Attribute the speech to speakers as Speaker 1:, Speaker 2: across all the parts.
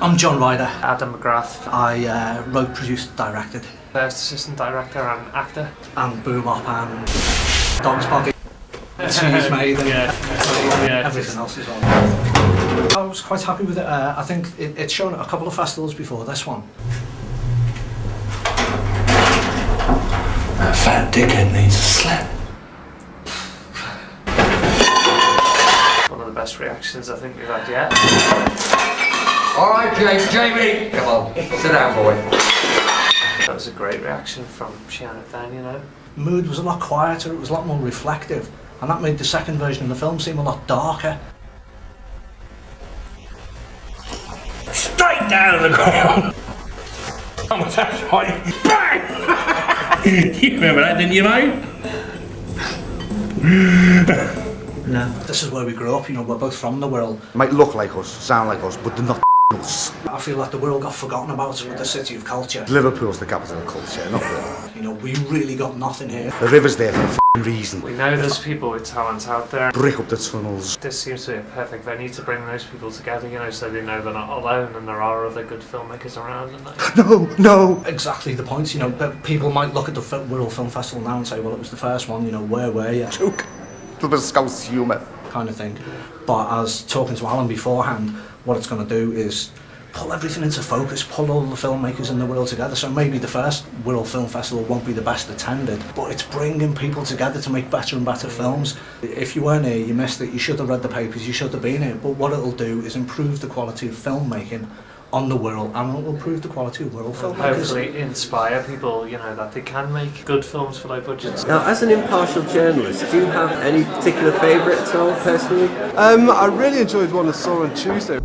Speaker 1: I'm John Ryder.
Speaker 2: Adam McGrath.
Speaker 1: I wrote, produced, directed.
Speaker 2: First assistant director and actor.
Speaker 1: And Boom Up and Dog's Body. Cheese Made and everything else as well. I was quite happy with it. I think it's shown at a couple of festivals before this one.
Speaker 3: That fat dickhead needs a slap.
Speaker 2: One of the best reactions I think we've had yet.
Speaker 4: Alright, Jamie! Come on, sit down, boy.
Speaker 2: That was a great reaction from Shiana Dan, you know.
Speaker 1: The mood was a lot quieter, it was a lot more reflective, and that made the second version of the film seem a lot darker.
Speaker 3: Straight down on the ground! How much that's right? Bang! You remember that, didn't you, mate?
Speaker 1: No. This is where we grew up, you know, we're both from the Wirral.
Speaker 5: Might look like us, sound like us, but they're not us.
Speaker 1: I feel like the Wirral got forgotten about with the city of culture.
Speaker 5: Liverpool's the capital of culture, not really.
Speaker 1: You know, we really got nothing here.
Speaker 5: The river's there for a reason.
Speaker 2: We know there's people with talent out there.
Speaker 5: Brick up the tunnels.
Speaker 2: This seems to be a perfect venue to bring those people together, you know, so they know they're not alone and there are other good filmmakers around, isn't there?
Speaker 5: No!
Speaker 1: Exactly the point, you know, that people might look at the Wirral Film Festival now and say, well, it was the first one, you know, where were you?
Speaker 5: Joke. A little bit of Scouse humour.
Speaker 1: Kind of thing. But as talking to Alan beforehand, what it's going to do is pull everything into focus, pull all the filmmakers in the Wirral together. So maybe the first Wirral Film Festival won't be the best attended, but it's bringing people together to make better and better films. If you weren't here, you missed it, you should have read the papers, you should have been here. But what it'll do is improve the quality of filmmaking on the Wirral, and it will improve the quality of Wirral filmmakers.
Speaker 2: Hopefully inspire people, you know, that they can make good films for low budgets.
Speaker 6: Now, as an impartial journalist, do you have any particular favourite at all, personally?
Speaker 7: I really enjoyed one I saw on Tuesday,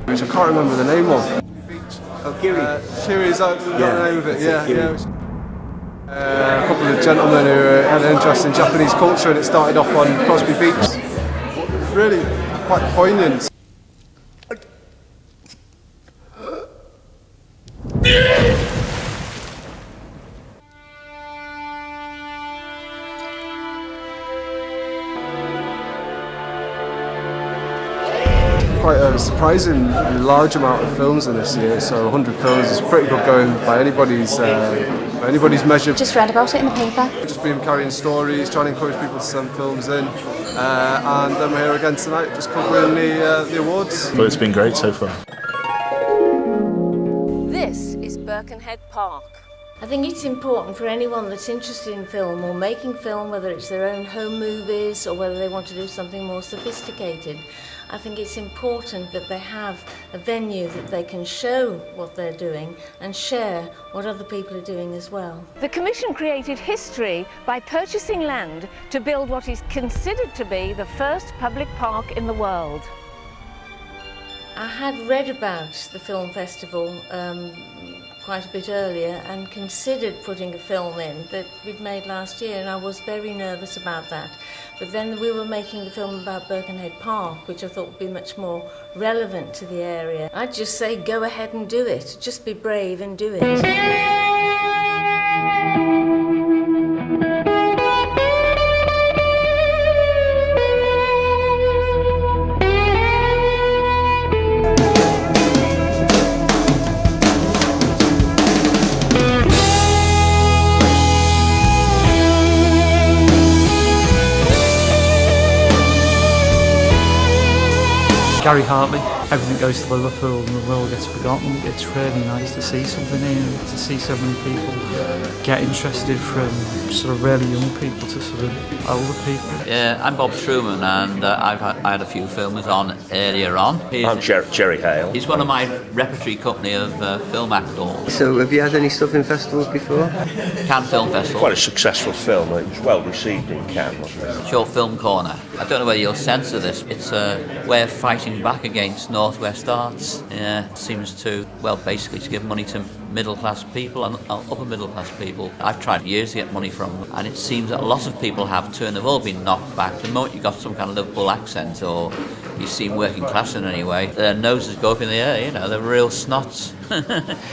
Speaker 7: which I can't remember the name of.
Speaker 6: Oh, Kiri.
Speaker 7: Kiri, is that the name of it? Yeah. A couple of gentlemen who had an interest in Japanese culture, and it started off on Crosby Beach. Really quite poignant. Quite a surprising large amount of films in this year, so 100 films is pretty good going by anybody's measure.
Speaker 8: Just read about it in the paper.
Speaker 7: Just been carrying stories, trying to encourage people to send films in, and then we're here again tonight just covering the awards.
Speaker 9: Well, it's been great so far.
Speaker 10: This is Birkenhead Park.
Speaker 8: I think it's important for anyone that's interested in film or making film, whether it's their own home movies or whether they want to do something more sophisticated. I think it's important that they have a venue that they can show what they're doing and share what other people are doing as well.
Speaker 10: The Commission created history by purchasing land to build what is considered to be the first public park in the world.
Speaker 8: I had read about the film festival quite a bit earlier and considered putting a film in that we'd made last year, and I was very nervous about that. But then we were making the film about Birkenhead Park, which I thought would be much more relevant to the area. I'd just say go ahead and do it. Just be brave and do it.
Speaker 11: Gary Hartley, everything goes to Liverpool and the world gets forgotten. It's really nice to see something here, to see so many people get interested, from sort of really young people to sort of older people.
Speaker 12: Yeah, I'm Bob Truman, and I had a few films on earlier on.
Speaker 9: I'm Jerry Hale.
Speaker 12: He's one of my repertory company of film actors.
Speaker 6: So have you had any stuff in festivals before?
Speaker 12: Cannes Film Festival.
Speaker 9: Quite a successful film. It was well received in Cannes, wasn't it?
Speaker 12: Short Film Corner. I don't know whether you'll censor this. It's a way of fighting back against Northwest Arts. Yeah, it seems to, well, basically to give money to middle-class people and upper middle-class people. I've tried years to get money from them, and it seems that a lot of people have too, and they've all been knocked back. The moment you've got some kind of Liverpool accent or you seem working class in any way, their noses go up in the air, you know, they're real snots.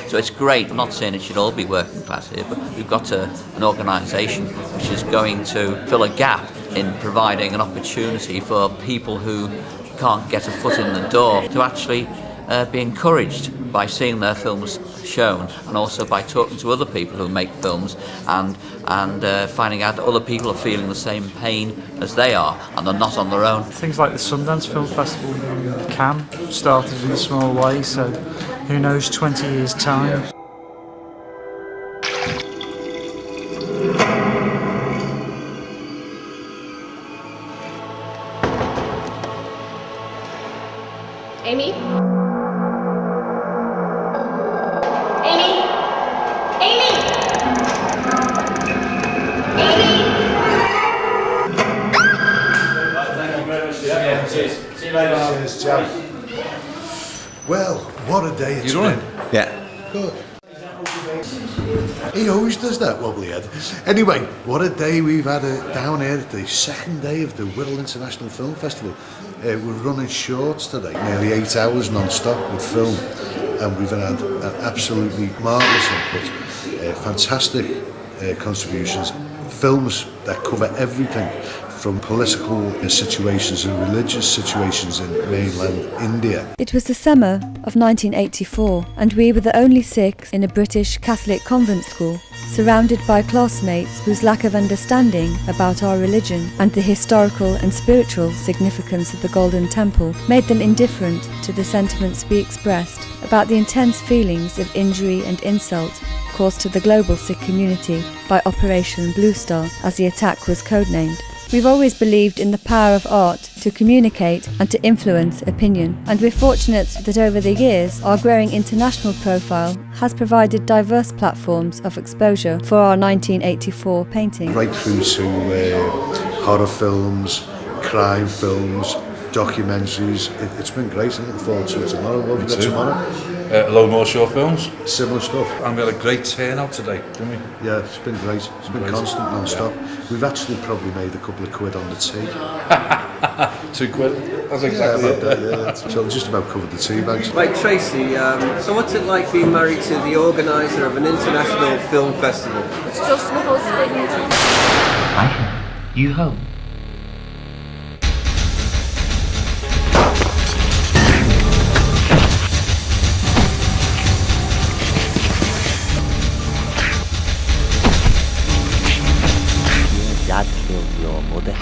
Speaker 12: So it's great. I'm not saying it should all be working class here, but we've got an organisation which is going to fill a gap in providing an opportunity for people who can't get a foot in the door to actually be encouraged by seeing their films shown, and also by talking to other people who make films and finding out that other people are feeling the same pain as they are, and they're not on their own.
Speaker 11: Things like the Sundance Film Festival in Cannes started in a small way, so who knows, 20 years' time.
Speaker 13: Amy? Amy? Amy? Amy?
Speaker 14: Thank you very much. Yeah, cheers. See you later.
Speaker 15: Cheers, Jam. Well, what a day it's been.
Speaker 6: Yeah.
Speaker 15: Good. He always does that, wobbly head. Anyway, what a day we've had down here at the second day of the Wirral International Film Festival. We're running shorts today, nearly 8 hours non-stop with film, and we've had an absolutely marvellous input, fantastic contributions, films that cover everything from political situations and religious situations in mainland India.
Speaker 16: It was the summer of 1984, and we were the only 6 in a British Catholic convent school, surrounded by classmates whose lack of understanding about our religion and the historical and spiritual significance of the Golden Temple made them indifferent to the sentiments we expressed about the intense feelings of injury and insult caused to the global Sikh community by Operation Blue Star, as the attack was codenamed. We've always believed in the power of art to communicate and to influence opinion, and we're fortunate that over the years our growing international profile has provided diverse platforms of exposure for our 1984 painting.
Speaker 15: Right through to horror films, crime films, documentaries. It's been great. I'm looking forward to it tomorrow. What have we got tomorrow?
Speaker 17: A load more short films.
Speaker 15: Similar stuff.
Speaker 17: And we had a great turnout today, didn't we?
Speaker 15: Yeah, it's been great. It's been constant, non-stop. We've actually probably made a couple of quid on the tea.
Speaker 17: 2 quid. That's exactly it.
Speaker 15: Yeah. So we just about covered the tea bags.
Speaker 6: Right, Tracy, so what's it like being married to the organiser of an international film festival?
Speaker 8: It's just my husband.
Speaker 18: I have you home. Dad killed your mother.